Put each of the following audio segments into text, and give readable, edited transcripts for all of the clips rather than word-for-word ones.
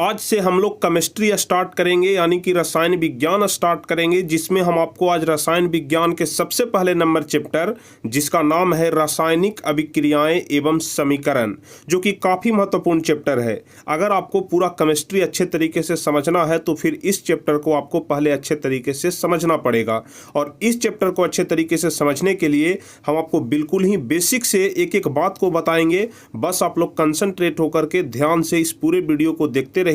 आज से हम लोग केमिस्ट्री स्टार्ट करेंगे, यानी कि रसायन विज्ञान स्टार्ट करेंगे, जिसमें हम आपको आज रसायन विज्ञान के सबसे पहले नंबर चैप्टर जिसका नाम है रासायनिक अभिक्रियाएं एवं समीकरण, जो कि काफ़ी महत्वपूर्ण चैप्टर है। अगर आपको पूरा केमिस्ट्री अच्छे तरीके से समझना है तो फिर इस चैप्टर को आपको पहले अच्छे तरीके से समझना पड़ेगा। और इस चैप्टर को अच्छे तरीके से समझने के लिए हम आपको बिल्कुल ही बेसिक से एक एक बात को बताएंगे। बस आप लोग कंसंट्रेट होकर के ध्यान से इस पूरे वीडियो को देखते रहिएगा।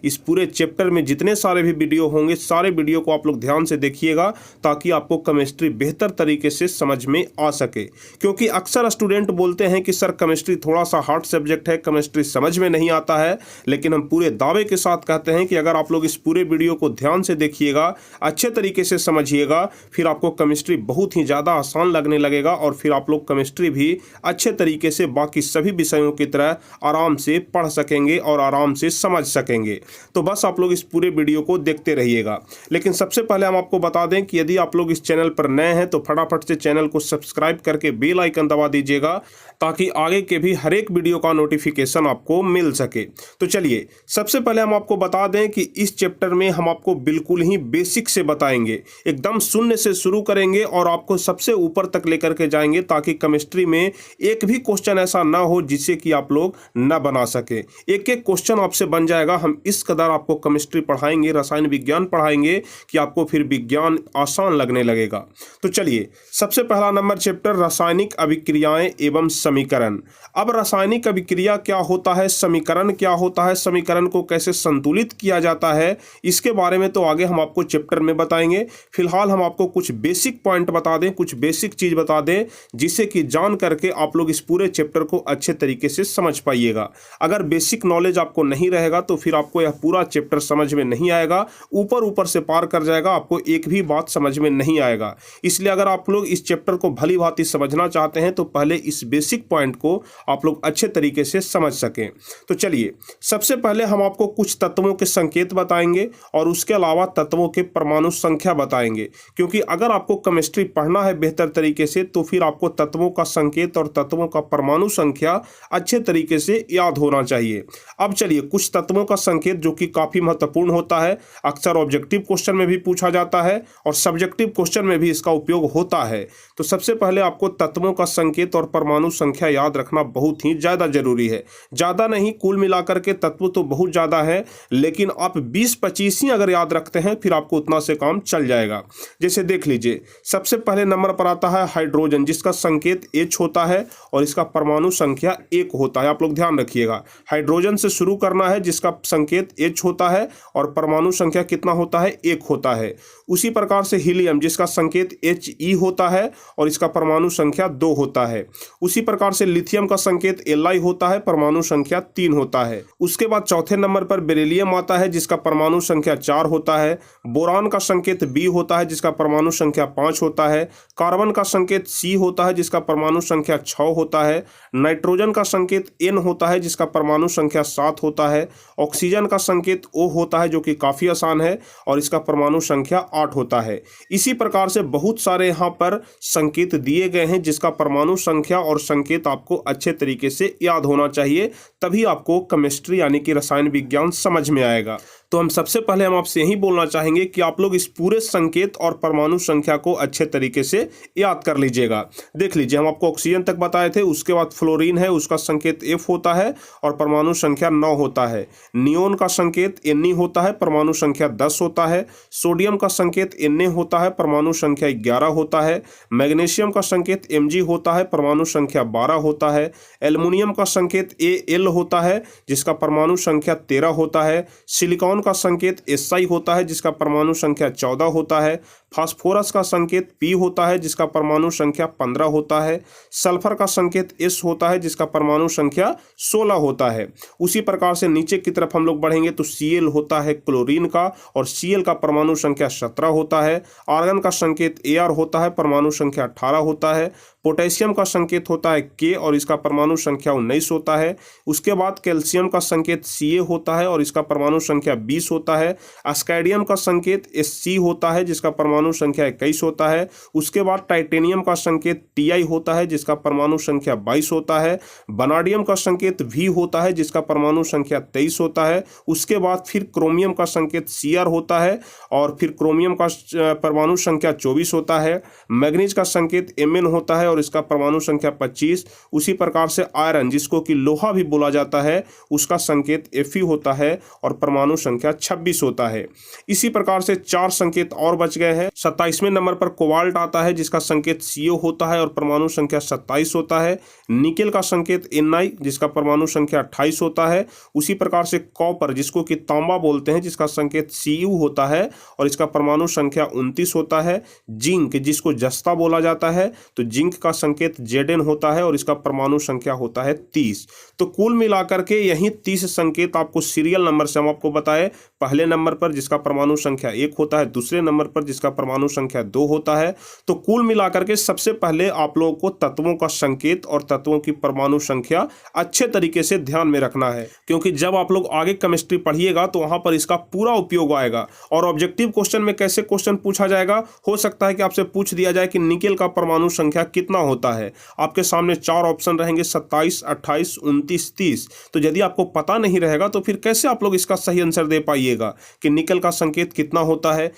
इस पूरे चैप्टर में जितने सारे भी वीडियो होंगे, सारे वीडियो को आप लोग ध्यान से देखिएगा ताकि आपको केमिस्ट्री बेहतर तरीके से समझ में आ सके। क्योंकि अक्सर स्टूडेंट बोलते हैं कि सर केमिस्ट्री थोड़ा सा हार्ड सब्जेक्ट है, केमिस्ट्री समझ में नहीं आता है। लेकिन हम पूरे दावे के साथ कहते हैं कि अगर आप लोग इस पूरे वीडियो को ध्यान से देखिएगा, अच्छे तरीके से समझिएगा, फिर आपको केमिस्ट्री बहुत ही ज़्यादा आसान लगने लगेगा और फिर आप लोग केमिस्ट्री भी अच्छे तरीके से बाकी सभी विषयों की तरह आराम से पढ़ सकेंगे और आराम से समझ सकेंगे। तो बस आप लोग इस पूरे वीडियो को देखते रहिएगा। लेकिन सबसे पहले हम आपको बता दें कि यदि आप लोग इस चैनल पर नए हैं तो फटाफट से चैनल को सब्सक्राइब करके बेल आइकन दबा दीजिएगा ताकि आगे के भी हर एक वीडियो का नोटिफिकेशन आपको मिल सके। तो चलिए सबसे पहले हम आपको बता दें कि इस चैप्टर में हम आपको बिल्कुल ही बेसिक से बताएंगे, एकदम शून्य से शुरू करेंगे और आपको सबसे ऊपर तक लेकर के जाएंगे ताकि केमिस्ट्री में एक भी क्वेश्चन ऐसा ना हो जिससे कि आप लोग ना बना सके। एक एक क्वेश्चन आपसे बन जाएगा। हम इस कदर आपको केमिस्ट्री पढ़ाएंगे, रसायन विज्ञान पढ़ाएंगे कि आपको फिर विज्ञान आसान लगने लगेगा। तो चलिए सबसे पहला नंबर चैप्टर रासायनिक अभिक्रियाएं एवं समीकरण। अब रासायनिक अभिक्रिया क्या होता है, समीकरण क्या होता है, समीकरण को कैसे संतुलित किया जाता है, इसके बारे में तो आगे हम आपको चैप्टर में बताएंगे। फिलहाल हम आपको कुछ बेसिक पॉइंट बता दें, कुछ बेसिक चीज बता दें जिससे कि जान करके आप लोग इस पूरे चैप्टर को अच्छे तरीके से समझ पाइएगा। अगर बेसिक नॉलेज आपको नहीं रहेगा तो फिर आपको यह पूरा चैप्टर समझ में नहीं आएगा, ऊपर ऊपर से पार कर जाएगा, आपको एक भी बात समझ में नहीं आएगा। इसलिए अगर आप लोग इस चैप्टर को भली भांति समझना चाहते हैं तो पहले इस बेसिक पॉइंट को आप लोग अच्छे तरीके से समझ सकें। तो चलिए सबसे पहले हम आपको कुछ तत्वों के संकेत बताएंगे और उसके अलावा तत्वों के परमाणु संख्या बताएंगे। क्योंकि अगर आपको केमिस्ट्री पढ़ना है बेहतर तरीके से तो फिर आपको तत्वों का संकेत और तत्वों का परमाणु संख्या अच्छे तरीके से याद होना चाहिए। अब चलिए कुछ तत्वों का संकेत जो कि काफी महत्वपूर्ण होता है, अक्सर ऑब्जेक्टिव क्वेश्चन में भी पूछा जाता है और सब्जेक्टिव क्वेश्चन में भी इसका उपयोग होता है। तो सबसे पहले आपको तत्वों का संकेत और परमाणु संख्या याद रखना बहुत ही ज्यादा जरूरी है। ज्यादा नहीं, कुल मिलाकर के तत्व तो बहुत ज्यादा है, लेकिन आप 20-25 ही अगर याद रखते हैं फिर आपको उतना से काम चल जाएगा। जैसे देख लीजिए सबसे पहले नंबर पर आता है हाइड्रोजन, जिसका संकेत H होता है और इसका परमाणु संख्या 1 होता है। आप लोग ध्यान रखिएगा, हाइड्रोजन से शुरू करना है जिसका संकेत H होता है और परमाणु संख्या कितना होता है, 1 होता है। उसी प्रकार से हीलियम जिसका संकेत He होता है और इसका परमाणु संख्या 2 होता है। उसी प्रकार से लिथियम का संकेत Li होता है, परमाणु संख्या 3 होता है। उसके बाद चौथे नंबर पर बेरिलियम आता है जिसका परमाणु संख्या 4 होता है। बोरान का संकेत B होता है जिसका परमाणु संख्या 5 होता है। कार्बन का संकेत C होता है जिसका परमाणु संख्या 6 होता है। नाइट्रोजन का संकेत N होता है जिसका परमाणु संख्या 7 होता है। ऑक्सीजन का संकेत O होता है जो कि काफी आसान है और इसका परमाणु संख्या 8 होता है। इसी प्रकार से बहुत सारे यहाँ पर संकेत दिए गए हैं जिसका परमाणु संख्या और संकेत आपको अच्छे तरीके से याद होना चाहिए, तभी आपको केमिस्ट्री यानी कि रसायन विज्ञान समझ में आएगा। तो हम सबसे पहले हम आपसे यही बोलना चाहेंगे कि आप लोग इस पूरे संकेत और परमाणु संख्या को अच्छे तरीके से याद कर लीजिएगा। देख लीजिए हम आपको ऑक्सीजन तक बताए थे, उसके बाद फ्लोरीन है, उसका संकेत F होता है और परमाणु संख्या 9 होता है। नियोन का संकेत Ne होता है, परमाणु संख्या 10 होता है। सोडियम का संकेत Na होता है, परमाणु संख्या 11 होता है। मैग्नीशियम का संकेत Mg होता है, परमाणु संख्या 12 होता है। एल्युमिनियम का संकेत Al होता है जिसका परमाणु संख्या 13 होता है। सिलिकॉन का संकेत Si होता है जिसका परमाणु संख्या 14 होता है। फास्फोरस का संकेत P होता है जिसका परमाणु संख्या 15 होता है। सल्फर का संकेत S होता है जिसका परमाणु संख्या 16 होता है। उसी प्रकार से नीचे की तरफ हम लोग बढ़ेंगे तो Cl होता है क्लोरीन का और Cl का परमाणु संख्या 17 होता है। आर्गन का संकेत Ar होता है, परमाणु संख्या 18 होता है। पोटेशियम का संकेत होता है K और इसका परमाणु संख्या 19 होता है। उसके बाद कैल्शियम का संकेत Ca होता है और इसका परमाणु संख्या 20 होता है। स्कैंडियम का संकेत Sc होता है जिसका परमाणु संख्या 21 होता है। उसके बाद टाइटेनियम का संकेत Ti होता है जिसका परमाणु संख्या 22 होता है। वनाडियम का संकेत V होता है जिसका परमाणु संख्या 23 होता है। उसके बाद फिर क्रोमियम का संकेत Cr होता है और फिर क्रोमियम का परमाणु संख्या 24 होता है। मैग्नीज का संकेत Mn होता है और इसका परमाणु संख्या 25। उसी प्रकार से आयरन जिसको कि लोहा भी बोला जाता है उसका संकेत Fe होता है और परमाणु संख्या 26 होता है। इसी प्रकार से 4 संकेत और बच गए हैं। 27वें नंबर पर कोबाल्ट आता है जिसका संकेत Co होता है और परमाणु संख्या 27 होता है। निकेल का संकेत Ni जिसका परमाणु संख्या 28 होता है। उसी प्रकार से कॉपर जिसको कि तांबा बोलते हैं जिसका संकेत Cu होता है और इसका परमाणु संख्या 29 होता है। जिंक जिसको जस्ता बोला जाता है तो जिंक का संकेत Zn होता है और इसका परमाणु संख्या होता है 30। तो कुल मिलाकर के यही 30 संकेत आपको सीरियल नंबर से हम आपको बताए। पहले नंबर पर जिसका परमाणु संख्या 1 होता है, दूसरे नंबर पर जिसका परमाणु संख्या 2 होता है। तो कुल मिलाकर के सबसे पहले आप लोगों को तत्वों का संकेत और तत्वों की परमाणु संख्या अच्छे तरीके से ध्यान में रखना है, क्योंकि जब आप लोग आगे केमिस्ट्री पढ़िएगा तो वहां पर इसका पूरा उपयोग आएगा। और ऑब्जेक्टिव क्वेश्चन में कैसे क्वेश्चन पूछा जाएगा, हो सकता है कि आपसे पूछ दिया जाए कि निकेल का परमाणु संख्या कितना होता है। आपके सामने 4 ऑप्शन रहेंगे 27, 28, 29, 30। तो यदि आपको पता नहीं रहेगा तो फिर कैसे आप लोग इसका सही आंसर दे पाइएगा कि निकेल का संकेत कितना होता है।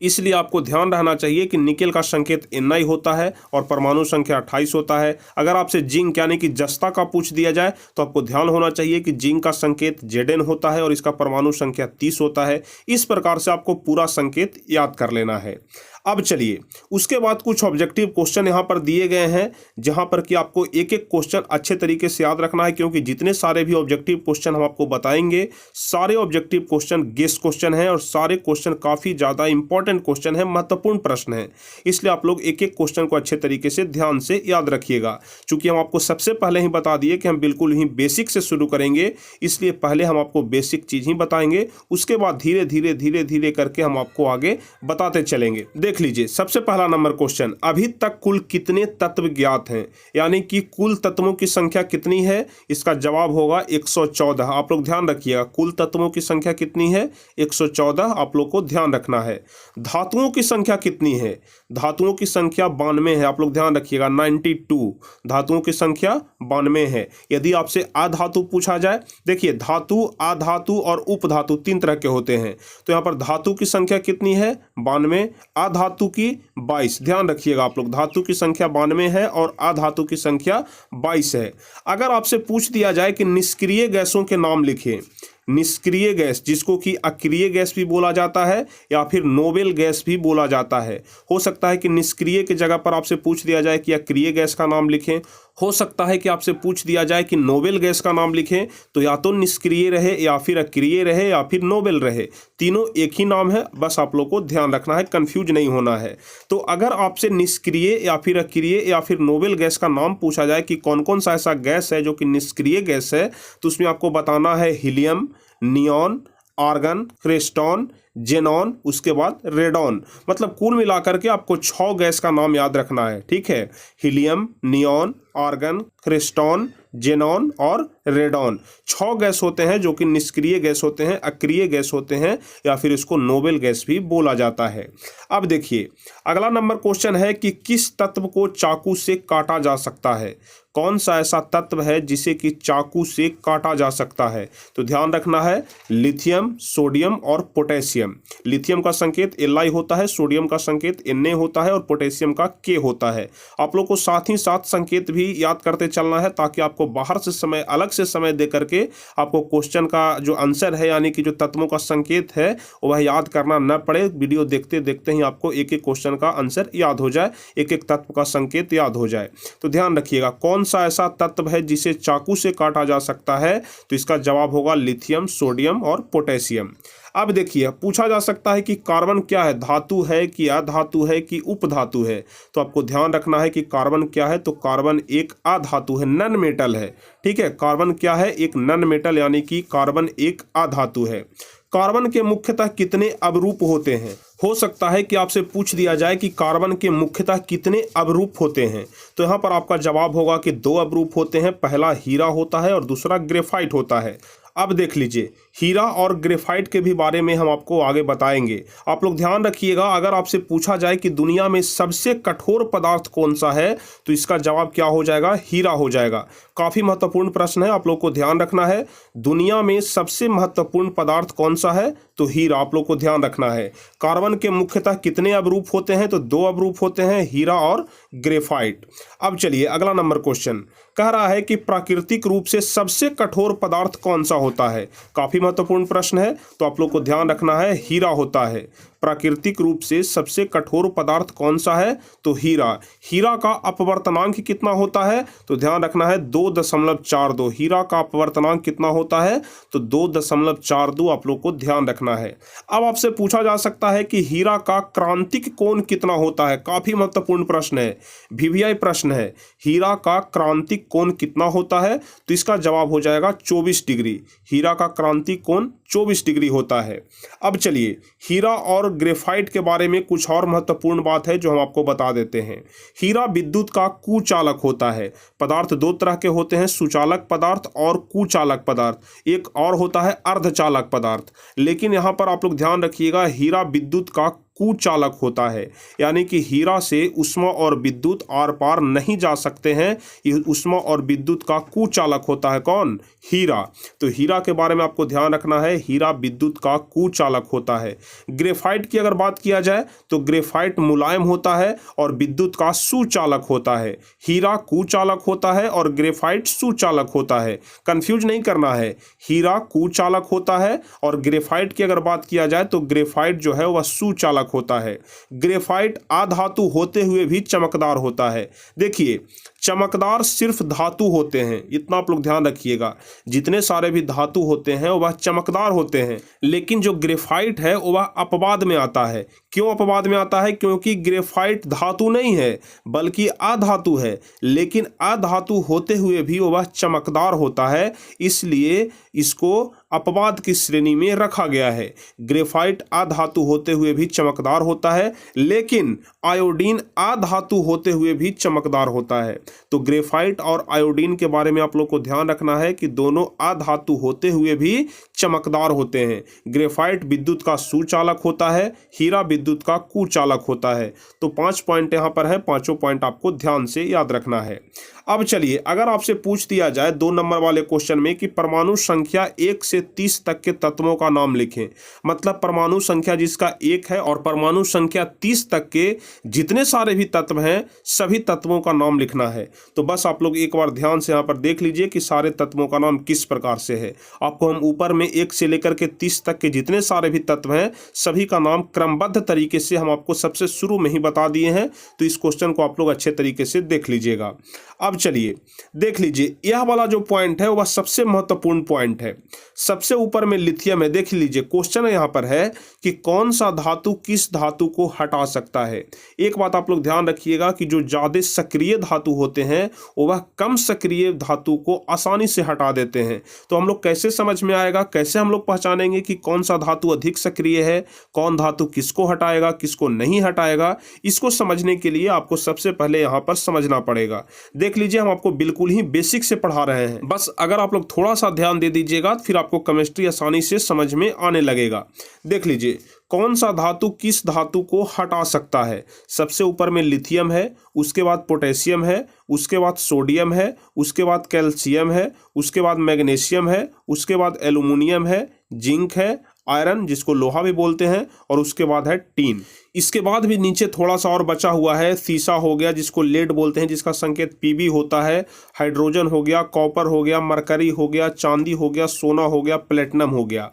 इसलिए आपको ध्यान रहना चाहिए कि निकेल का संकेत Ni होता है और परमाणु संख्या 28 होता है। अगर आपसे जिंक यानी कि जस्ता का पूछ दिया जाए तो आपको ध्यान होना चाहिए कि जिंक का संकेत Zn होता है और इसका परमाणु संख्या 30 होता है। इस प्रकार से आपको पूरा संकेत याद कर लेना है। अब चलिए उसके बाद कुछ ऑब्जेक्टिव क्वेश्चन यहाँ पर दिए गए हैं जहाँ पर कि आपको एक एक क्वेश्चन अच्छे तरीके से याद रखना है, क्योंकि जितने सारे भी ऑब्जेक्टिव क्वेश्चन हम आपको बताएंगे सारे ऑब्जेक्टिव क्वेश्चन गेस क्वेश्चन हैं और सारे क्वेश्चन काफ़ी ज़्यादा इंपॉर्टेंट क्वेश्चन है, महत्वपूर्ण प्रश्न है। इसलिए आप लोग एक एक क्वेश्चन को अच्छे तरीके से ध्यान से याद रखिएगा। चूंकि हम आपको सबसे पहले ही बता दिए कि हम बिल्कुल ही बेसिक से शुरू करेंगे, इसलिए पहले हम आपको बेसिक चीज़ ही बताएंगे, उसके बाद धीरे धीरे धीरे धीरे करके हम आपको आगे बताते चलेंगे। देख लीजिए सबसे पहला नंबर क्वेश्चन, अभी तक कुल कितने तत्व ज्ञात हैं, यानी कि कुल तत्वों की संख्या कितनी है। इसका जवाब होगा 114। आप लोग ध्यान रखिएगा, कुल तत्वों की संख्या कितनी है 114, आप लोग को ध्यान रखना है। धातुओं की संख्या कितनी है, धातुओं की संख्या 92 है, आप लोग ध्यान रखिएगा 92। धातुओं की संख्या 92 है। यदि आपसे अधातु पूछा जाए, देखिए धातु, अधातु और उपधातु 3 तरह के होते हैं। तो यहाँ पर धातु की संख्या कितनी है 92, अधातु की 22। ध्यान रखिएगा आप लोग, धातु की संख्या 92 है और अधातु की संख्या 22 है। अगर आपसे पूछ दिया जाए कि निष्क्रिय गैसों के नाम लिखें, निष्क्रिय गैस जिसको कि अक्रिय गैस भी बोला जाता है या फिर नोबेल गैस भी बोला जाता है। हो सकता है कि निष्क्रिय की जगह पर आपसे पूछ दिया जाए कि अक्रिय गैस का नाम लिखें, हो सकता है कि आपसे पूछ दिया जाए कि नोबेल गैस का नाम लिखें। तो या तो निष्क्रिय रहे या फिर अक्रिय रहे या फिर नोबेल रहे, तीनों एक ही नाम है, बस आप लोग को ध्यान रखना है, कंफ्यूज नहीं होना है। तो अगर आपसे निष्क्रिय या फिर अक्रिय या फिर नोबेल गैस का नाम पूछा जाए कि कौन कौन सा ऐसा गैस है जो कि निष्क्रिय गैस है, तो उसमें आपको बताना है हीलियम, नियॉन, आर्गन, क्रिस्टॉन, जेनॉन, उसके बाद रेडॉन। मतलब कुल मिलाकर के आपको 6 गैस का नाम याद रखना है, ठीक है। हीलियम, नियॉन, आर्गन, क्रिस्टॉन, जेनॉन और रेडॉन 6 गैस होते हैं जो कि निष्क्रिय गैस होते हैं, अक्रिय गैस होते हैं या फिर इसको नोबेल गैस भी बोला जाता है। अब देखिए अगला नंबर क्वेश्चन है कि किस तत्व को चाकू से काटा जा सकता है। कौन सा ऐसा तत्व है जिसे कि चाकू से काटा जा सकता है। तो ध्यान रखना है लिथियम, सोडियम और पोटेशियम। लिथियम का संकेत Li होता है, सोडियम का संकेत Na होता है और पोटेशियम का K होता है। आप लोग को साथ ही साथ संकेत भी याद करते चलना है ताकि आपको बाहर से समय, अलग से समय दे करके आपको क्वेश्चन का जो आंसर है यानी कि जो तत्वों का संकेत है वह याद करना न पड़े। वीडियो देखते देखते ही आपको एक एक क्वेश्चन का आंसर याद हो जाए, एक एक तत्व का संकेत याद हो जाए। तो ध्यान रखिएगा कौन सा ऐसा तत्व है जिसे चाकू से काटा जा सकता है। तो इसका जवाब होगा लिथियम, सोडियम और पोटेशियम। अब देखिए पूछा जा सकता है कि कार्बन क्या है, धातु है कि अधातु है कि उपधातु है। तो आपको ध्यान रखना है कि कार्बन क्या है, तो कार्बन एक अधातु है, नन मेटल है, ठीक है। कार्बन क्या है, एक नन मेटल यानी कि कार्बन एक अधातु है। कार्बन के मुख्यतः कितने अवरूप होते हैं। हो सकता है कि आपसे पूछ दिया जाए कि कार्बन के मुख्यतः कितने अवरूप होते हैं। तो यहाँ पर आपका जवाब होगा कि 2 अवरूप होते हैं, पहला हीरा होता है और दूसरा ग्रेफाइट होता है। अब देख लीजिए, हीरा और ग्रेफाइट के भी बारे में हम आपको आगे बताएंगे। आप लोग ध्यान रखिएगा, अगर आपसे पूछा जाए कि दुनिया में सबसे कठोर पदार्थ कौन सा है, तो इसका जवाब क्या हो जाएगा? हीरा हो जाएगा। काफी महत्वपूर्ण प्रश्न है, आप लोग को ध्यान रखना है। दुनिया में सबसे महत्वपूर्ण पदार्थ कौन सा है? तो हीरा। आप लोग को ध्यान रखना है। कार्बन के मुख्यतः कितने अवरूप होते हैं? तो 2 अवरूप होते हैं, हीरा और ग्रेफाइट। अब चलिए अगला नंबर क्वेश्चन कह रहा है कि प्राकृतिक रूप से सबसे कठोर पदार्थ कौन सा होता है? काफी महत्वपूर्ण प्रश्न है, तो आप लोग को ध्यान रखना है, हीरा होता है। प्राकृतिक रूप से सबसे कठोर पदार्थ कौन सा है? तो हीरा। हीरा का अपवर्तनांक कितना होता है? तो ध्यान रखना है 2.42। हीरा का अपवर्तनांक कितना होता है? तो 2.42 आप लोग को ध्यान रखना है। अब आपसे पूछा जा सकता है कि हीरा का क्रांतिक कोण कितना होता है? काफी महत्वपूर्ण प्रश्न है, वीवीआई प्रश्न है। हीरा का क्रांतिक कोण कितना होता है? तो इसका जवाब हो जाएगा 24 डिग्री। हीरा का क्रांतिक कोण 24 डिग्री होता है। अब चलिए हीरा और ग्रेफाइट के बारे में कुछ और महत्वपूर्ण बात है जो हम आपको बता देते हैं। हीरा विद्युत का कुचालक होता है। पदार्थ 2 तरह के होते हैं, सुचालक पदार्थ और कुचालक पदार्थ। एक और होता है अर्धचालक पदार्थ। लेकिन यहाँ पर आप लोग ध्यान रखिएगा, हीरा विद्युत का कुचालक होता है, यानी कि हीरा से ऊष्मा और विद्युत आर पार नहीं जा सकते हैं। ये ऊष्मा और विद्युत का कुचालक होता है कौन? हीरा। तो हीरा के बारे में आपको ध्यान रखना है, हीरा विद्युत का कुचालक होता है। ग्रेफाइट की अगर बात किया जाए तो ग्रेफाइट मुलायम होता है और विद्युत का सुचालक होता है। हीरा कुचालक होता है और ग्रेफाइट सुचालक होता है। कंफ्यूज नहीं करना है, हीरा कुचालक होता है और ग्रेफाइट की अगर बात किया जाए तो ग्रेफाइट जो है वह सुचालक होता है। ग्रेफाइट अधातु होते हुए भी चमकदार होता है। देखिए, चमकदार सिर्फ धातु होते हैं, इतना आप लोग ध्यान रखिएगा। जितने सारे भी धातु होते हैं वह चमकदार होते हैं, लेकिन जो ग्रेफाइट है वह अपवाद में आता है। क्यों अपवाद में आता है? क्योंकि ग्रेफाइट धातु नहीं है बल्कि अधातु है, लेकिन अधातु होते हुए भी वह चमकदार होता है, इसलिए इसको अपवाद की श्रेणी में रखा गया है। ग्रेफाइट अधातु होते हुए भी चमकदार होता है, लेकिन आयोडीन अधातु होते हुए भी चमकदार होता है। तो ग्रेफाइट और आयोडीन के बारे में आप लोग को ध्यान रखना है कि दोनों अधातु होते हुए भी चमकदार होते हैं। ग्रेफाइट विद्युत का सुचालक होता है, हीरा विद्युत का कुचालक होता है। तो 5 पॉइंट यहाँ पर है, पांचों पॉइंट आपको ध्यान से याद रखना है। अब चलिए, अगर आपसे पूछ दिया जाए 2 नंबर वाले क्वेश्चन में कि परमाणु संख्या 1 से 30 तक के तत्वों का नाम लिखें, मतलब परमाणु संख्या जिसका 1 है और परमाणु संख्या 30 तक के जितने सारे भी तत्व हैं सभी तत्वों का नाम लिखना है। तो बस आप लोग एक बार ध्यान से यहाँ पर देख लीजिए कि सारे तत्वों का नाम किस प्रकार से है। आपको हम ऊपर में 1 से लेकर के 30 तक के जितने सारे भी तत्व हैं सभी का नाम क्रमबद्ध तरीके से हम आपको सबसे शुरू में ही बता दिए हैं। तो इस क्वेश्चन को आप लोग अच्छे तरीके से देख लीजिएगा। अब चलिए देख लीजिए, यह वाला जो पॉइंट है वह सबसे महत्वपूर्ण पॉइंट है। सबसे ऊपर में लिथियम है। देख लीजिए, क्वेश्चन यहाँ पर है कि कौन सा धातु किस धातु को हटा सकता है। एक बात आप लोग ध्यान रखिएगा कि जो ज्यादा सक्रिय धातु होते हैं वह कम सक्रिय धातु को आसानी से हटा देते हैं। तो हम लोग कैसे समझ में आएगा, कैसे हम लोग पहचानेंगे कि कौन सा धातु अधिक सक्रिय है, कौन धातु किसको हटाएगा किसको नहीं हटाएगा? इसको समझने के लिए आपको सबसे पहले यहाँ पर समझना पड़ेगा। देख लीजिए, हम आपको बिल्कुल ही बेसिक से पढ़ा रहे हैं। बस अगर आप लोग थोड़ा सा ध्यान दे दीजिएगा फिर आपको केमिस्ट्री आसानी से समझ में आने लगेगा। देख लीजिए, कौन सा धातु किस धातु को हटा सकता है। सबसे ऊपर में लिथियम है, उसके बाद पोटेशियम है, उसके बाद सोडियम है, उसके बाद कैल्शियम है, उसके बाद मैग्नीशियम है, उसके बाद एल्युमिनियम है, जिंक है, आयरन जिसको लोहा भी बोलते हैं, और उसके बाद है टीन। इसके बाद भी नीचे थोड़ा सा और बचा हुआ है, सीसा हो गया जिसको लेड बोलते हैं जिसका संकेत पीबी होता है, हाइड्रोजन हो गया, कॉपर हो गया, मरकरी हो गया, चांदी हो गया, सोना हो गया, प्लेटिनम हो गया।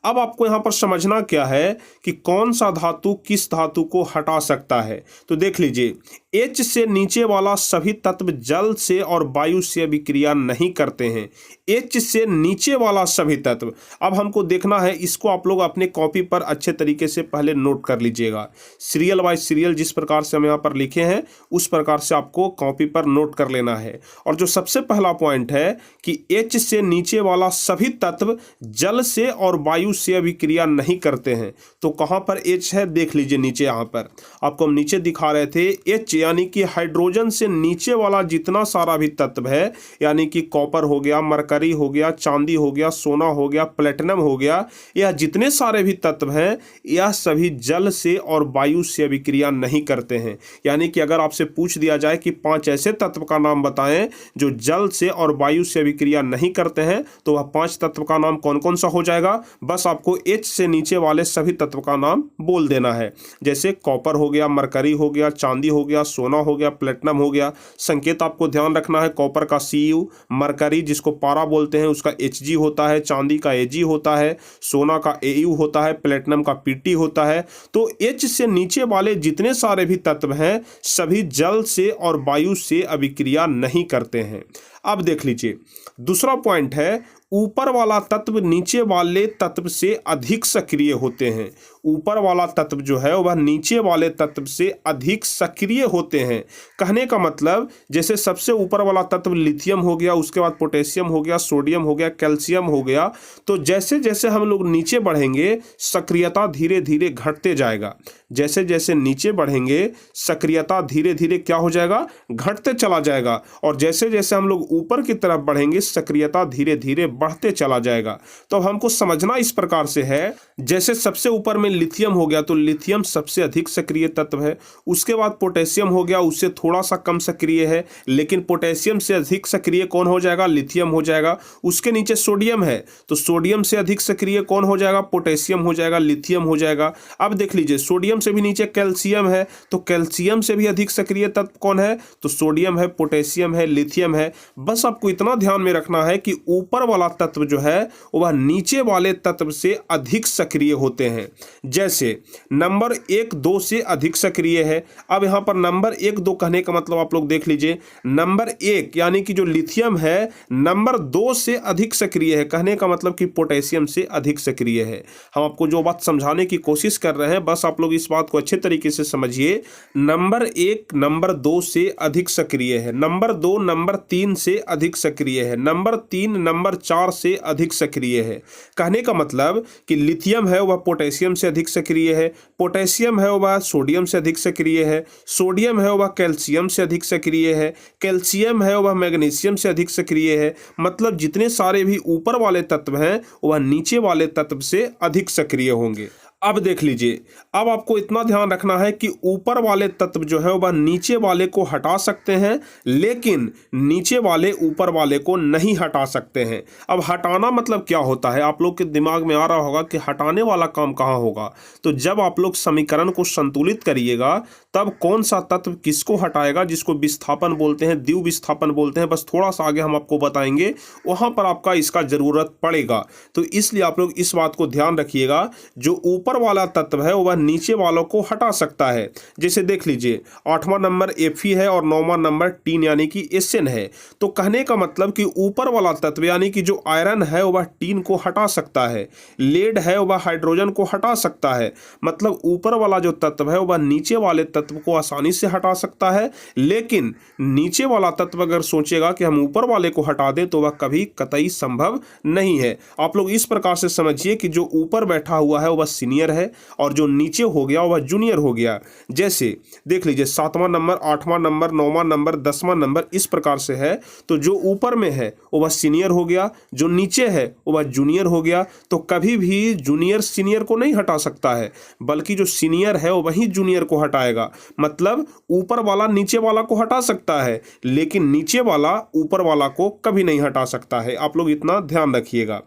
अब आपको यहाँ पर समझना क्या है कि कौन सा धातु किस धातु को हटा सकता है। तो देख लीजिए, H से नीचे वाला सभी तत्व जल से और वायु से अभिक्रिया नहीं करते हैं। H से नीचे वाला सभी तत्व, अब हमको देखना है, इसको आप लोग अपने कॉपी पर अच्छे तरीके से पहले नोट कर लीजिएगा। सीरियल बाय सीरियल जिस प्रकार से हम यहाँ पर लिखे हैं उस प्रकार से आपको कॉपी पर नोट कर लेना है। और जो सबसे पहला पॉइंट है कि H से नीचे वाला सभी तत्व जल से और वायु से अभिक्रिया नहीं करते हैं। तो कहाँ पर H है देख लीजिए, नीचे यहाँ पर आपको हम नीचे दिखा रहे थे। H यानी कि हाइड्रोजन से नीचे वाला जितना सारा भी तत्व है, यानी कि कॉपर हो गया, मरकरी हो गया, चांदी हो गया, सोना हो गया, प्लेटिनम हो गया, यह जितने सारे भी तत्व हैं यह सभी जल से और वायु से अभिक्रिया नहीं करते हैं। यानी कि अगर आपसे पूछ दिया जाए कि 5 ऐसे तत्व का नाम बताएं जो जल से और वायु से अभिक्रिया नहीं करते हैं, तो वह 5 तत्व का नाम कौन कौन सा हो जाएगा? बस आपको H से नीचे वाले सभी तत्व का नाम बोल देना है। जैसे कॉपर हो गया, मरकरी हो गया, चांदी हो गया, सोना हो गया, प्लेटिनम हो गया। संकेत आपको ध्यान रखना है, कॉपर का Cu, मरकरी जिसको पारा बोलते हैं उसका Hg होता है, चांदी का Ag होता है, सोना का Au होता है, प्लेटिनम का Pt होता है। तो H से नीचे वाले जितने सारे भी तत्व हैं सभी जल से और वायु से अभिक्रिया नहीं करते हैं। अब देख लीजिए दूसरा पॉइंट है, ऊपर वाला तत्व नीचे वाले तत्व से अधिक सक्रिय होते हैं। ऊपर वाला तत्व जो है वह नीचे वाले तत्व से अधिक सक्रिय होते हैं। कहने का मतलब जैसे सबसे ऊपर वाला तत्व लिथियम हो गया, उसके बाद पोटेशियम हो गया, सोडियम हो गया, कैल्शियम हो गया। तो जैसे जैसे हम लोग नीचे बढ़ेंगे सक्रियता धीरे धीरे घटते जाएगा। जैसे जैसे नीचे बढ़ेंगे सक्रियता धीरे धीरे क्या हो जाएगा? घटते चला जाएगा। और जैसे जैसे हम लोग ऊपर की तरफ बढ़ेंगे सक्रियता धीरे धीरे बढ़ते चला जाएगा। तो अब हमको समझना इस प्रकार से है, जैसे सबसे ऊपर में लिथियम हो गया तो लिथियम सबसे अधिक सक्रिय तत्व है। उसके बाद पोटेशियम हो गया, उससे थोड़ा सा कम सक्रिय है, लेकिन पोटेशियम से अधिक सक्रिय कौन हो जाएगा? लिथियम हो जाएगा। उसके नीचे सोडियम है तो सोडियम से अधिक सक्रिय कौन हो जाएगा? पोटेशियम हो जाएगा, लिथियम हो जाएगा। अब देख लीजिए सोडियम से भी नीचे कैल्शियम है तो कैल्शियम से भी अधिक सक्रिय तत्व कौन है? तो सोडियम है, पोटेशियम है, लिथियम है। बस आपको इतना ध्यान में रखना है कि ऊपर वाला तत्व जो है वह नीचे वाले तत्व से अधिक सक्रिय होते हैं। जैसे नंबर 1, 2 से अधिक सक्रिय है। अब यहां पर नंबर 1, 2 कहने का मतलब आप लोग देख लीजिए, नंबर 1 यानी कि जो लिथियम है नंबर 2 से अधिक सक्रिय है। कहने का मतलब कि पोटेशियम से अधिक सक्रिय है। हम आपको जो बात समझाने की कोशिश कर रहे हैं बस आप लोग इस बात को अच्छे तरीके से समझिए। नंबर 1 नंबर 2 से अधिक सक्रिय है, नंबर 2 नंबर 3 से अधिक सक्रिय है, नंबर 3 नंबर 4 से अधिक सक्रिय है। कहने का मतलब कि लिथियम है वह पोटेशियम से अधिक सक्रिय है, पोटेशियम है वह सोडियम से अधिक सक्रिय है, सोडियम है वह कैल्शियम से अधिक सक्रिय है, कैल्शियम है वह मैग्नीशियम से अधिक सक्रिय है। मतलब जितने सारे भी ऊपर वाले तत्व हैं वह नीचे वाले तत्व से अधिक सक्रिय होंगे। अब देख लीजिए, अब आपको इतना ध्यान रखना है कि ऊपर वाले तत्व जो है वह नीचे वाले को हटा सकते हैं, लेकिन नीचे वाले ऊपर वाले को नहीं हटा सकते हैं। अब हटाना मतलब क्या होता है? आप लोग के दिमाग में आ रहा होगा कि हटाने वाला काम कहाँ होगा। तो जब आप लोग समीकरण को संतुलित करिएगा तब कौन सा तत्व किसको हटाएगा, जिसको विस्थापन बोलते हैं, द्विव विस्थापन बोलते हैं, बस थोड़ा सा आगे हम आपको बताएंगे, वहां पर आपका इसका जरूरत पड़ेगा। तो इसलिए आप लोग इस बात को ध्यान रखिएगा, जो ऊपर वाला तत्व है वह नीचे वालों को हटा सकता है। जैसे देख लीजिए 8वां नंबर Fe है और 9वां नंबर टीन यानी कि Sn है। तो कहने का मतलब कि ऊपर वाला तत्व यानी कि जो आयरन है वह टीन को हटा सकता है, लेड है वह हाइड्रोजन को हटा सकता है। मतलब ऊपर वाला जो तत्व है वह नीचे वाले तत्व को आसानी से हटा सकता है, लेकिन नीचे वाला तत्व अगर सोचेगा कि हम ऊपर वाले को हटा दें तो वह कभी कतई संभव नहीं है। आप लोग इस प्रकार से समझिए कि जो ऊपर बैठा हुआ है वह सीनियर है और जो नीचे हो गया वह जूनियर हो गया। जैसे देख लीजिए 7वां नंबर, 8वां नंबर, 9वां नंबर, 10वां नंबर इस प्रकार से है। तो जो ऊपर में है वह सीनियर हो गया, जो नीचे है वह जूनियर हो गया। तो कभी भी जूनियर सीनियर को नहीं हटा सकता है, बल्कि जो सीनियर है वही जूनियर को हटाएगा। मतलब ऊपर वाला नीचे वाला को हटा सकता है, लेकिन नीचे वाला ऊपर वाला को कभी नहीं हटा सकता है। आप लोग इतना ध्यान रखिएगा।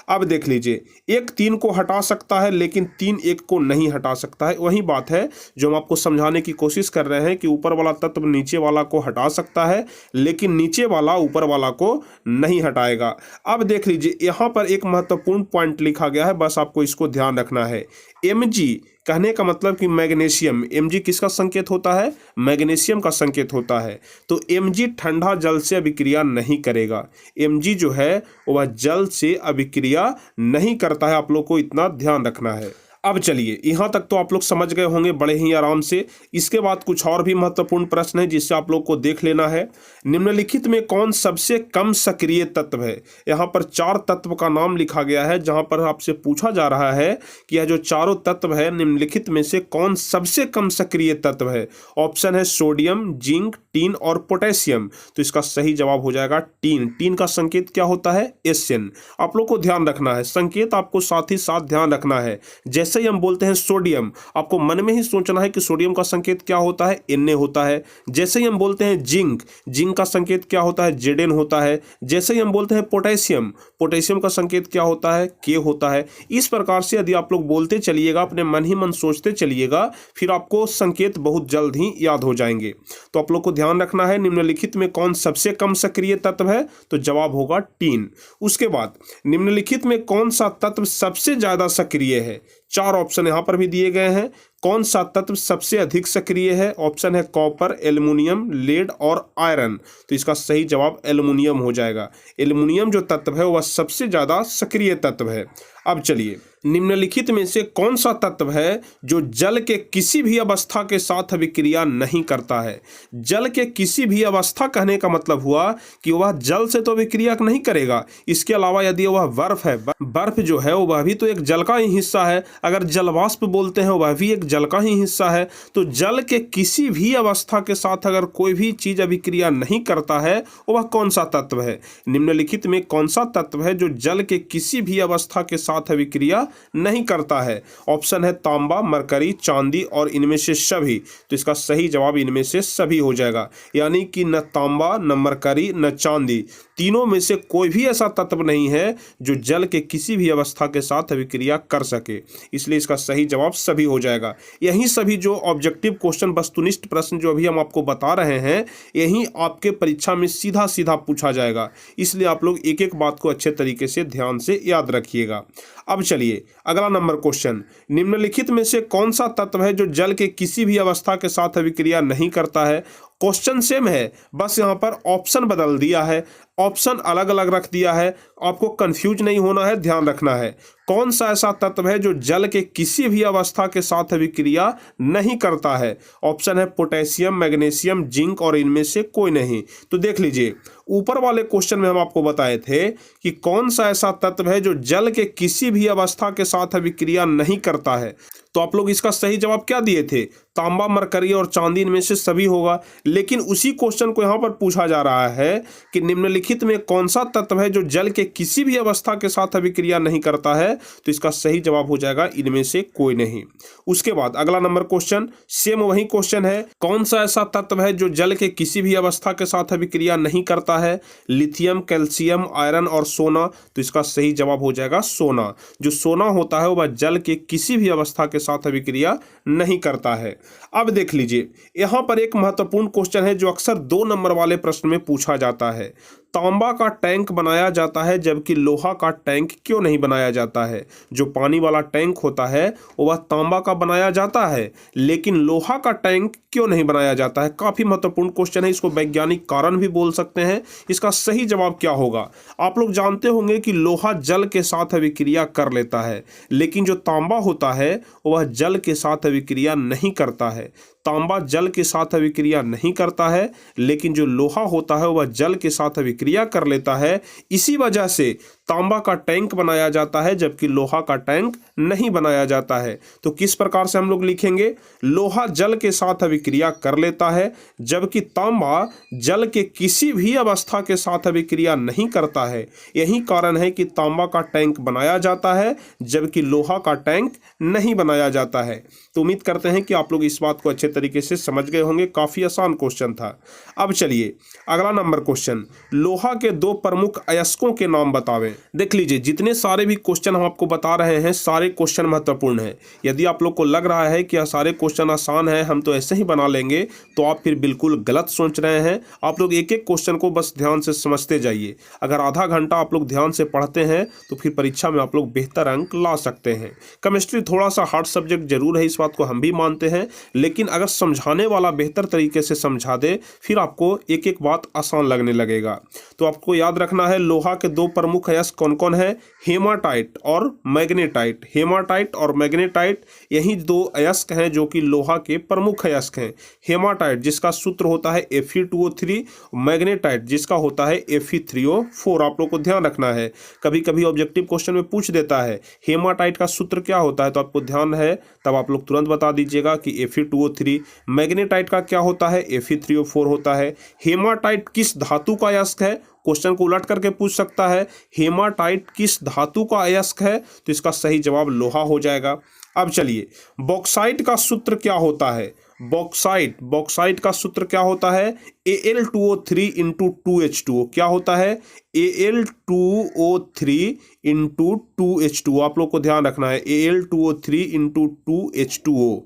अब देख लीजिए 1 3 को हटा सकता है, लेकिन 3 1 को नहीं हटा सकता है। वही बात है जो हम आपको समझाने की कोशिश कर रहे हैं कि ऊपर वाला तत्व नीचे वाला को हटा सकता है, लेकिन नीचे वाला ऊपर वाला को नहीं हटाएगा। अब देख लीजिए यहाँ पर एक महत्वपूर्ण पॉइंट लिखा गया है, बस आपको इसको ध्यान रखना है। Mg कहने का मतलब कि मैग्नीशियम, Mg किसका संकेत होता है? मैग्नीशियम का संकेत होता है। तो Mg ठंडा जल से अभिक्रिया नहीं करेगा। Mg जो है वह जल से अभिक्रिया नहीं करता है। आप लोग को इतना ध्यान रखना है। अब चलिए, यहाँ तक तो आप लोग समझ गए होंगे बड़े ही आराम से। इसके बाद कुछ और भी महत्वपूर्ण प्रश्न है जिससे आप लोग को देख लेना है। निम्नलिखित में कौन सबसे कम सक्रिय तत्व है? यहाँ पर 4 तत्व का नाम लिखा गया है, जहाँ पर आपसे पूछा जा रहा है कि यह जो चारों तत्व है निम्नलिखित में से कौन सबसे कम सक्रिय तत्व है। ऑप्शन है सोडियम, जिंक, टीन और पोटेशियम। तो इसका सही जवाब हो जाएगा टीन। टीन का संकेत क्या होता है? एसएन। आप लोग को ध्यान रखना है, संकेत आपको साथ ही साथ ध्यान रखना है। जैसे ही हम बोलते हैं सोडियम, आपको मन में ही सोचना है कि सोडियम का संकेत क्या होता है? Na होता है। जैसे ही हम बोलते हैं जिंक, जिंक का संकेत क्या होता है? Zn होता है। जैसे ही हम बोलते हैं पोटेशियम, पोटेशियम का संकेत क्या होता है? K होता है। इस प्रकार से यदि आप लोग बोलते चलिएगा, अपने मन ही मन सोचते चलिएगा, फिर आपको संकेत बहुत जल्द ही याद हो जाएंगे। तो आप लोग को ध्यान रखना है, निम्नलिखित में कौन सबसे कम सक्रिय तत्व है? तो जवाब होगा टीन। उसके बाद निम्नलिखित में कौन सा तत्व सबसे ज्यादा सक्रिय है? 4 ऑप्शन यहां पर भी दिए गए हैं। कौन सा तत्व सबसे अधिक सक्रिय है? ऑप्शन है कॉपर, एल्युमिनियम, लेड और आयरन। तो इसका सही जवाब एल्युमिनियम हो जाएगा। एल्युमिनियम जो तत्व है वह सबसे ज्यादा सक्रिय तत्व है। अब चलिए, निम्नलिखित में से कौन सा तत्व है जो जल के किसी भी अवस्था के साथ अभिक्रिया नहीं करता है? जल के किसी भी अवस्था कहने का मतलब हुआ कि वह जल से तो अभिक्रिया नहीं करेगा, इसके अलावा यदि वह बर्फ है, बर्फ जो है वह भी तो एक जल का ही हिस्सा है। अगर जलवाष्प बोलते हैं वह भी एक जल का ही हिस्सा है। तो जल के किसी भी अवस्था के साथ अगर कोई भी चीज अभिक्रिया नहीं करता है, वह कौन सा तत्व है? निम्नलिखित में कौन सा तत्व है जो जल के किसी भी अवस्था के साथ अभिक्रिया नहीं करता है? ऑप्शन है तांबा, मरकरी, चांदी और इनमें से सभी। तो इसका सही जवाब इनमें से सभी हो जाएगा, यानी कि न तांबा, न मरकरी, न चांदी, तीनों में से कोई भी ऐसा तत्व नहीं है जो जल के किसी भी अवस्था के साथ अभिक्रिया कर सके। इसलिए इसका सही जवाब सभी हो जाएगा। यही सभी जो ऑब्जेक्टिव क्वेश्चन, वस्तुनिष्ठ प्रश्न जो अभी हम आपको बता रहे हैं, यही आपके परीक्षा में सीधा सीधा पूछा जाएगा। इसलिए आप लोग एक एक बात को अच्छे तरीके से ध्यान से याद रखिएगा। अब चलिए, अगला नंबर क्वेश्चन, निम्नलिखित में से कौन सा तत्व है जो जल के किसी भी अवस्था के साथ अभिक्रिया नहीं करता है? क्वेश्चन सेम है, बस यहाँ पर ऑप्शन बदल दिया है, ऑप्शन अलग अलग रख दिया है। आपको कंफ्यूज नहीं होना है, ध्यान रखना है। कौन सा ऐसा तत्व है जो जल के किसी भी अवस्था के साथ अभिक्रिया नहीं करता है? ऑप्शन है पोटेशियम, मैग्नीशियम, जिंक और इनमें से कोई नहीं। तो देख लीजिए, ऊपर वाले क्वेश्चन में हम आपको बताए थे कि कौन सा ऐसा तत्व है जो जल के किसी भी अवस्था के साथ अभिक्रिया नहीं करता है। तो आप लोग इसका सही जवाब क्या दिए थे? तांबा, मरकरी और चांदी इनमें से सभी होगा। लेकिन उसी क्वेश्चन को यहाँ पर पूछा जा रहा है कि निम्नलिखित में कौन सा तत्व है जो जल के किसी भी अवस्था के साथ अभिक्रिया नहीं करता है? तो इसका सही जवाब हो जाएगा इनमें से कोई नहीं। उसके बाद अगला नंबर क्वेश्चन, सेम वही क्वेश्चन है, कौन सा ऐसा तत्व है जो जल के किसी भी अवस्था के साथ अभिक्रिया नहीं करता है? लिथियम, कैल्शियम, आयरन और सोना। तो इसका सही जवाब हो जाएगा सोना। जो सोना होता है वह जल के किसी भी अवस्था के साथ अभिक्रिया नहीं करता है। अब देख लीजिए, यहां पर एक महत्वपूर्ण क्वेश्चन है जो अक्सर 2 नंबर वाले प्रश्न में पूछा जाता है। तांबा का टैंक बनाया जाता है जबकि लोहा का टैंक क्यों नहीं बनाया जाता है? जो पानी वाला टैंक होता है वह तांबा का बनाया जाता है, लेकिन लोहा का टैंक क्यों नहीं बनाया जाता है? काफी महत्वपूर्ण क्वेश्चन है, इसको वैज्ञानिक कारण भी बोल सकते हैं। इसका सही जवाब क्या होगा? आप लोग जानते होंगे कि लोहा जल के साथ अभिक्रिया कर लेता है, लेकिन जो तांबा होता है वह जल के साथ अभिक्रिया नहीं करता है। तांबा जल के साथ अभिक्रिया नहीं करता है, लेकिन जो लोहा होता है वह जल के साथ अभिक्रिया कर लेता है। इसी वजह से तांबा का टैंक बनाया जाता है जबकि लोहा का टैंक नहीं बनाया जाता है। तो किस प्रकार से हम लोग लिखेंगे? लोहा जल के साथ अभिक्रिया कर लेता है जबकि तांबा जल के किसी भी अवस्था के साथ अभिक्रिया नहीं करता है। यही कारण है कि तांबा का टैंक बनाया जाता है जबकि लोहा का टैंक नहीं बनाया जाता है। तो उम्मीद करते हैं कि आप लोग इस बात को अच्छे तरीके से समझ गए होंगे। काफी आसान क्वेश्चन था। अब चलिए, अगला नंबर क्वेश्चन, लोहा के 2 प्रमुख अयस्कों के नाम बतावें। देख लीजिए, जितने सारे भी क्वेश्चन हम आपको बता रहे हैं सारे क्वेश्चन महत्वपूर्ण हैं। यदि आप लोग को लग रहा है कि यह सारे क्वेश्चन आसान हैं, हम तो ऐसे ही बना लेंगे, तो आप फिर बिल्कुल गलत सोच रहे हैं। आप लोग एक एक क्वेश्चन को बस ध्यान से समझते जाइए। अगर आधा घंटा आप लोग ध्यान से पढ़ते हैं तो फिर परीक्षा में आप लोग बेहतर अंक ला सकते हैं। केमिस्ट्री थोड़ा सा हार्ड सब्जेक्ट जरूर है, इस बात को हम भी मानते हैं, लेकिन अगर अगर समझाने वाला बेहतर तरीके से समझा दे फिर आपको एक एक बात आसान लगने लगेगा। तो आपको याद रखना है लोहा के दो प्रमुख अयस्क कौन कौन है, हेमाटाइट और मैग्नेटाइट। हेमाटाइट और मैग्नेटाइट यही दो अयस्क हैं जो कि लोहा के प्रमुख अयस्क हैं। हेमाटाइट जिसका सूत्र होता है Fe2O3, मैग्नेटाइट जिसका होता है Fe3O4। आप लोग को ध्यान रखना है, कभी कभी ऑब्जेक्टिव क्वेश्चन में पूछ देता है हेमाटाइट का सूत्र क्या होता है, तो आपको ध्यान है तब आप लोग तुरंत बता दीजिएगा कि Fe2O3। मैग्नेटाइट का क्या होता है, Fe3O4 होता है। हेमाटाइट किस धातु का अयस्क है, क्वेश्चन को उलट करके पूछ सकता है हेमाटाइट किस धातु का अयस्क है, तो इसका सही जवाब लोहा हो जाएगा। अब चलिए बॉक्साइट का सूत्र क्या होता है, बॉक्साइट का सूत्र क्या होता है, Al2O3 इंटू 2H2O। क्या होता है, Al2O3 इंटू 2H2O। आप लोग को ध्यान रखना है Al2O3 इंटू 2H2O।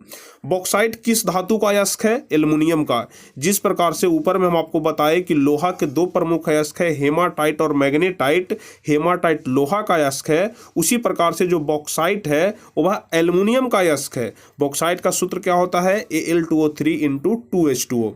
बॉक्साइट किस धातु का अयस्क है, एल्युमिनियम का। जिस प्रकार से ऊपर में हम आपको बताए कि लोहा के दो प्रमुख अयस्क है हेमाटाइट और मैग्नेटाइट, हेमाटाइट लोहा का अयस्क है, उसी प्रकार से जो बॉक्साइट है वह एल्युमिनियम का अयस्क है। बॉक्साइट का सूत्र क्या होता है, Al2O3 इंटू 2H2O।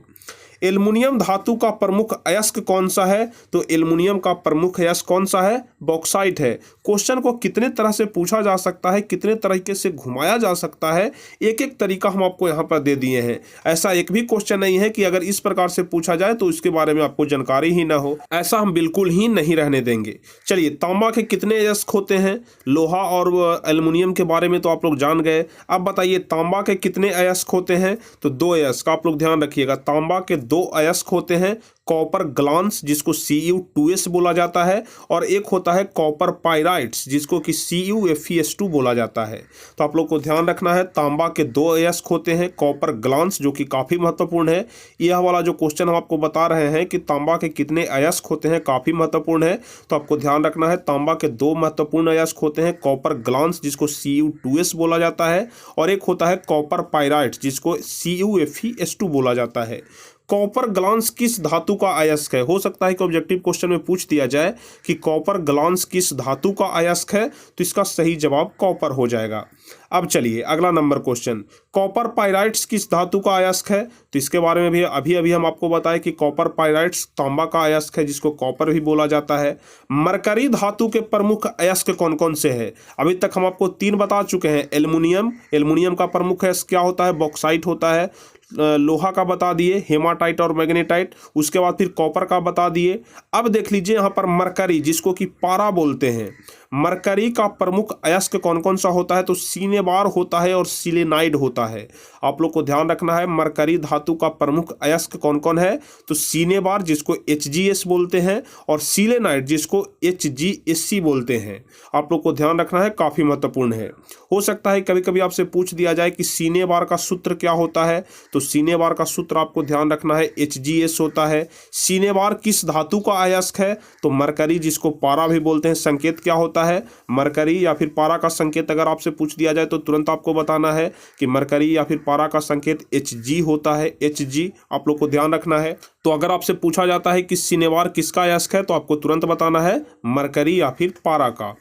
एल्युमिनियम धातु का प्रमुख अयस्क कौन सा है, तो एल्युमिनियम का प्रमुख अयस्क कौन सा है, बॉक्साइट है। क्वेश्चन को कितने तरह से पूछा जा सकता है, कितने तरीके से घुमाया जा सकता है, एक एक तरीका हम आपको यहाँ पर दे दिए हैं। ऐसा एक भी क्वेश्चन नहीं है कि अगर इस प्रकार से पूछा जाए तो इसके बारे में आपको जानकारी ही ना हो, ऐसा हम बिल्कुल ही नहीं रहने देंगे। चलिए तांबा के कितने अयस्क होते हैं, लोहा और एल्युमिनियम के बारे में तो आप लोग जान गए। अब बताइए तांबा के कितने अयस्क होते हैं, तो दो अयस्क। आप लोग ध्यान रखिएगा तांबा के दो अयस्क होते हैं, कॉपर ग्लांस जिसको Cu2S बोला जाता है, और एक होता है कॉपर पाइराइट्स जिसको कि CuFeS2 बोला जाता है। तो आप लोग को ध्यान रखना है तांबा के दो अयस्क होते हैं, कॉपर ग्लांस जो कि काफ़ी महत्वपूर्ण है। यह वाला जो क्वेश्चन हम आपको बता रहे हैं कि तांबा के कितने अयस्क होते हैं काफ़ी महत्वपूर्ण है, तो आपको ध्यान रखना है तांबा के दो महत्वपूर्ण अयस्क होते हैं, कॉपर ग्लांस जिसको Cu2S बोला जाता है, और एक होता है कॉपर पाइराइट्स जिसको CuFeS2 बोला जाता है। कॉपर ग्लांस किस धातु का अयस्क है, हो सकता है कि ऑब्जेक्टिव क्वेश्चन में पूछ दिया जाए कि कॉपर ग्लांस किस धातु का अयस्क है, तो इसका सही जवाब कॉपर हो जाएगा। अब चलिए अगला नंबर क्वेश्चन, कॉपर पाइराइट्स किस धातु का अयस्क है, तो इसके बारे में भी अभी हम आपको बताएं कि कॉपर पाइराइट्स तांबा का अयस्क है जिसको कॉपर भी बोला जाता है। मरकरी धातु के प्रमुख अयस्क कौन कौन से हैं, अभी तक हम आपको तीन बता चुके हैं। एल्युमिनियम का प्रमुख अयस्क क्या होता है, बॉक्साइट होता है। लोहा का बता दिए, हेमाटाइट और मैग्नेटाइट। उसके बाद फिर कॉपर का बता दिए। अब देख लीजिए यहाँ पर मरकरी जिसको कि पारा बोलते हैं, मरकरी का प्रमुख अयस्क कौन कौन सा होता है, तो सीनेबार होता है और सिलेनाइड होता है। आप लोग को ध्यान रखना है मरकरी धातु का प्रमुख अयस्क कौन कौन है, तो सीनेबार जिसको HgS बोलते हैं और सिलेनाइड जिसको HgSc बोलते हैं। आप लोग को ध्यान रखना है, काफ़ी महत्वपूर्ण है। हो सकता है कभी कभी आपसे पूछ दिया जाए कि सीनेबार का सूत्र क्या होता है, तो सीनेबार का सूत्र आपको ध्यान रखना है HgS होता है। सीनेबार किस धातु का अयस्क है, तो मरकरी जिसको पारा भी बोलते हैं। संकेत क्या होता है, मरकरी या फिर पारा का संकेत अगर आपसे पूछ दिया जाए तो तुरंत आपको बताना है कि मरकरी या फिर पारा का संकेत Hg होता है, Hg आप लोग को ध्यान रखना है। तो अगर आपसे पूछा जाता है कि सीनेबार किसका अयस्क है, तो आपको तुरंत बताना है मरकरी या फिर पारा का।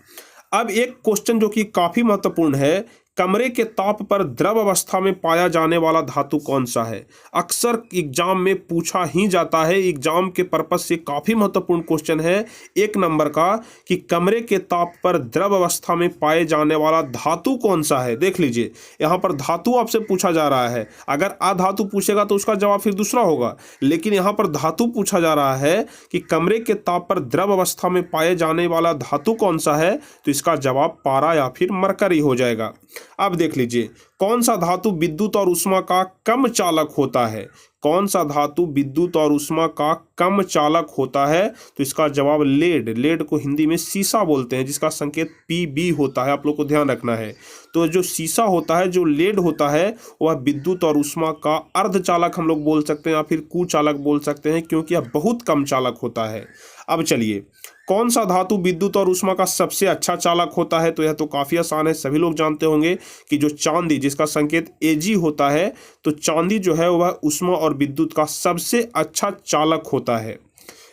अब एक क्वेश्चन जो कि काफी महत्वपूर्ण है, कमरे के ताप पर द्रव अवस्था में पाया जाने वाला धातु कौन सा है। अक्सर एग्जाम में पूछा ही जाता है, एग्जाम के पर्पस से काफ़ी महत्वपूर्ण क्वेश्चन है एक नंबर का, कि कमरे के ताप पर द्रव अवस्था में पाए जाने वाला धातु कौन सा है। देख लीजिए यहाँ पर धातु आपसे पूछा जा रहा है, अगर अधातु पूछेगा तो उसका जवाब फिर दूसरा होगा, लेकिन यहाँ पर धातु पूछा जा रहा है कि कमरे के ताप पर द्रव अवस्था में पाए जाने वाला धातु कौन सा है, तो इसका जवाब पारा या फिर मरकरी हो जाएगा। अब देख लीजिए कौन सा धातु विद्युत और ऊष्मा का कम चालक होता है, कौन सा धातु विद्युत और ऊष्मा का कम चालक होता है, तो इसका जवाब लेड को हिंदी में सीसा बोलते हैं जिसका संकेत Pb होता है। आप लोग को ध्यान रखना है, तो जो सीसा होता है, जो लेड होता है, वह विद्युत और ऊष्मा का अर्धचालक हम लोग बोल सकते हैं या फिर कुचालक बोल सकते हैं, क्योंकि यह बहुत कम चालक होता है। अब चलिए कौन सा धातु विद्युत और ऊष्मा का सबसे अच्छा चालक होता है, तो यह तो काफ़ी आसान है, सभी लोग जानते होंगे कि जो चांदी जिसका संकेत Ag होता है, तो चांदी जो है वह ऊष्मा और विद्युत का सबसे अच्छा चालक होता है।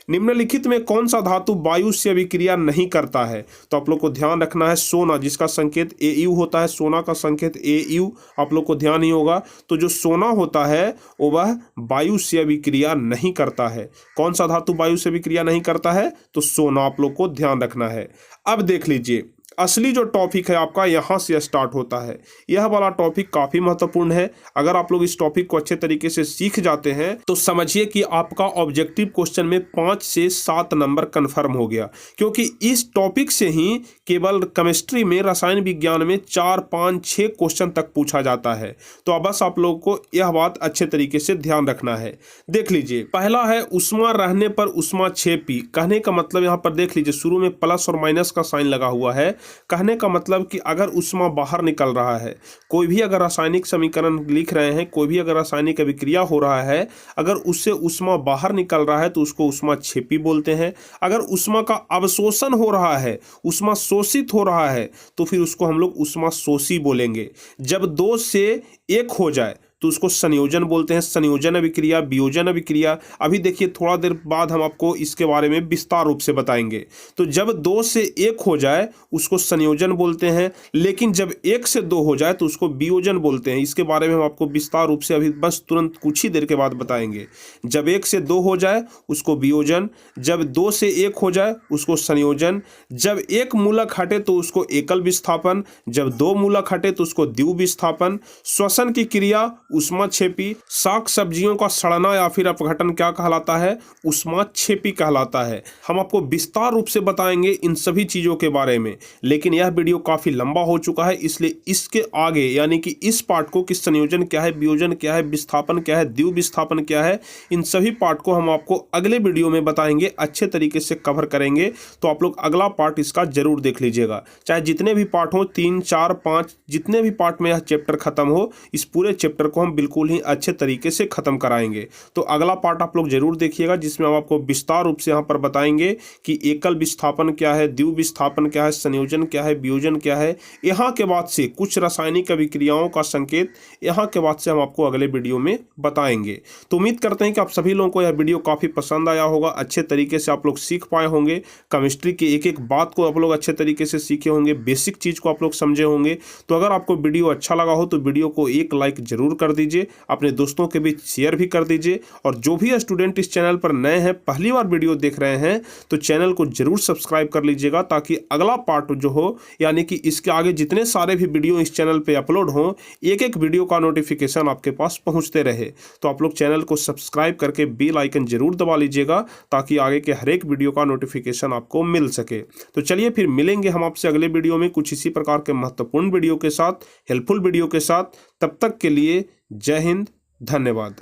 निम्नलिखित में कौन सा धातु वायु से अभिक्रिया नहीं करता है? तो आप लोग को ध्यान रखना है सोना, जिसका संकेत Au होता है, सोना का संकेत Au आप लोग को ध्यान ही होगा। तो जो सोना होता है वो वह वायु से अभिक्रिया नहीं करता है। कौन सा धातु वायु से अभिक्रिया नहीं करता है? तो सोना आप लोग को ध्यान रखना है। अब देख लीजिए असली जो टॉपिक है आपका यहाँ से स्टार्ट होता है। यह वाला टॉपिक काफ़ी महत्वपूर्ण है। अगर आप लोग इस टॉपिक को अच्छे तरीके से सीख जाते हैं तो समझिए कि आपका ऑब्जेक्टिव क्वेश्चन में 5 से 7 नंबर कन्फर्म हो गया, क्योंकि इस टॉपिक से ही केवल केमिस्ट्री में, रसायन विज्ञान में 4, 5, 6 क्वेश्चन तक पूछा जाता है। तो अब बस आप लोगों को यह बात अच्छे तरीके से ध्यान रखना है। देख लीजिए, पहला है उष्मा रहने पर उष्मा क्षेपी। कहने का मतलब यहाँ पर देख लीजिए शुरू में प्लस और माइनस का साइन लगा हुआ है। कहने का मतलब कि अगर उष्मा बाहर निकल रहा है, कोई भी अगर रासायनिक समीकरण लिख रहे हैं, कोई भी अगर रासायनिक अभिक्रिया हो रहा है, अगर उससे उष्मा बाहर निकल रहा है तो उसको उष्मा क्षेपी बोलते हैं। अगर उष्मा का अवशोषण हो रहा है, उष्मा शोषित हो रहा है, तो फिर उसको हम लोग उष्मा शोषी बोलेंगे। जब 2 से 1 हो जाए तो उसको संयोजन बोलते हैं, संयोजन अभिक्रिया, वियोजन अभिक्रिया। अभी देखिए थोड़ा देर बाद हम आपको इसके बारे में विस्तार रूप से बताएंगे। तो जब 2 से 1 हो जाए उसको संयोजन बोलते हैं, लेकिन जब 1 से 2 हो जाए तो उसको वियोजन बोलते हैं। इसके बारे में हम आपको विस्तार रूप से अभी बस तुरंत कुछ ही देर के बाद बताएंगे। जब 1 से 2 हो जाए उसको वियोजन, जब 2 से 1 हो जाए उसको संयोजन, जब 1 मूलक हटे तो उसको एकल विस्थापन, जब 2 मूलक हटे तो उसको द्विव विस्थापन। श्वसन की क्रिया उष्माक्षेपी। शाक सब्जियों का सड़ना या फिर अपघटन क्या कहलाता है? उष्माक्षेपी कहलाता है। हम आपको विस्तार रूप से बताएंगे इन सभी चीजों के बारे में, लेकिन यह वीडियो काफी लंबा हो चुका है, इसलिए इसके आगे यानी कि इस पार्ट को कि संयोजन क्या है, वियोजन क्या है, विस्थापन क्या है, द्विव विस्थापन क्या है, इन सभी पार्ट को हम आपको अगले वीडियो में बताएंगे, अच्छे तरीके से कवर करेंगे। तो आप लोग अगला पार्ट इसका जरूर देख लीजिएगा। चाहे जितने भी पार्ट हो, 3, 4, 5, जितने भी पार्ट में यह चैप्टर खत्म हो, इस पूरे चैप्टर को हम बिल्कुल ही अच्छे तरीके से खत्म कराएंगे। तो अगला पार्ट आप लोग जरूर देखिएगा, जिसमें हम आपको विस्तार रूप से यहाँ पर बताएंगे कि एकल विस्थापन क्या है, द्विव विस्थापन क्या है, संयोजन क्या है, वियोजन क्या है। यहाँ के बाद से कुछ रासायनिक अभिक्रियाओं का संकेत यहाँ के बाद से हम आपको अगले वीडियो में बताएंगे। तो उम्मीद करते हैं कि आप सभी लोगों को यह वीडियो काफी पसंद आया होगा, अच्छे तरीके से आप लोग सीख पाए होंगे, केमिस्ट्री की एक एक बात को आप लोग अच्छे तरीके से सीखे होंगे, बेसिक चीज को आप लोग समझे होंगे। तो अगर आपको वीडियो अच्छा लगा हो तो वीडियो को एक लाइक जरूर कर दीजिए, अपने दोस्तों के बीच शेयर भी कर दीजिए। और जो भी स्टूडेंट इस चैनल पर नए हैं, पहली बार वीडियो देख रहे हैं, तो चैनल को जरूर सब्सक्राइब कर लीजिएगा, ताकि अगला पार्ट जो हो यानी कि इसके आगे जितने सारे भी वीडियो इस चैनल पे अपलोड हों, एक एक वीडियो का नोटिफिकेशन आपके पास पहुंचते रहे। तो आप लोग चैनल को सब्सक्राइब करके बेल आइकन जरूर दबा लीजिएगा, ताकि आगे के हर एक वीडियो का नोटिफिकेशन आपको मिल सके। तो चलिए फिर मिलेंगे हम आपसे अगले वीडियो में कुछ इसी प्रकार के महत्वपूर्ण वीडियो के साथ, हेल्पफुल वीडियो के साथ। तब तक के लिए जय हिंद, धन्यवाद।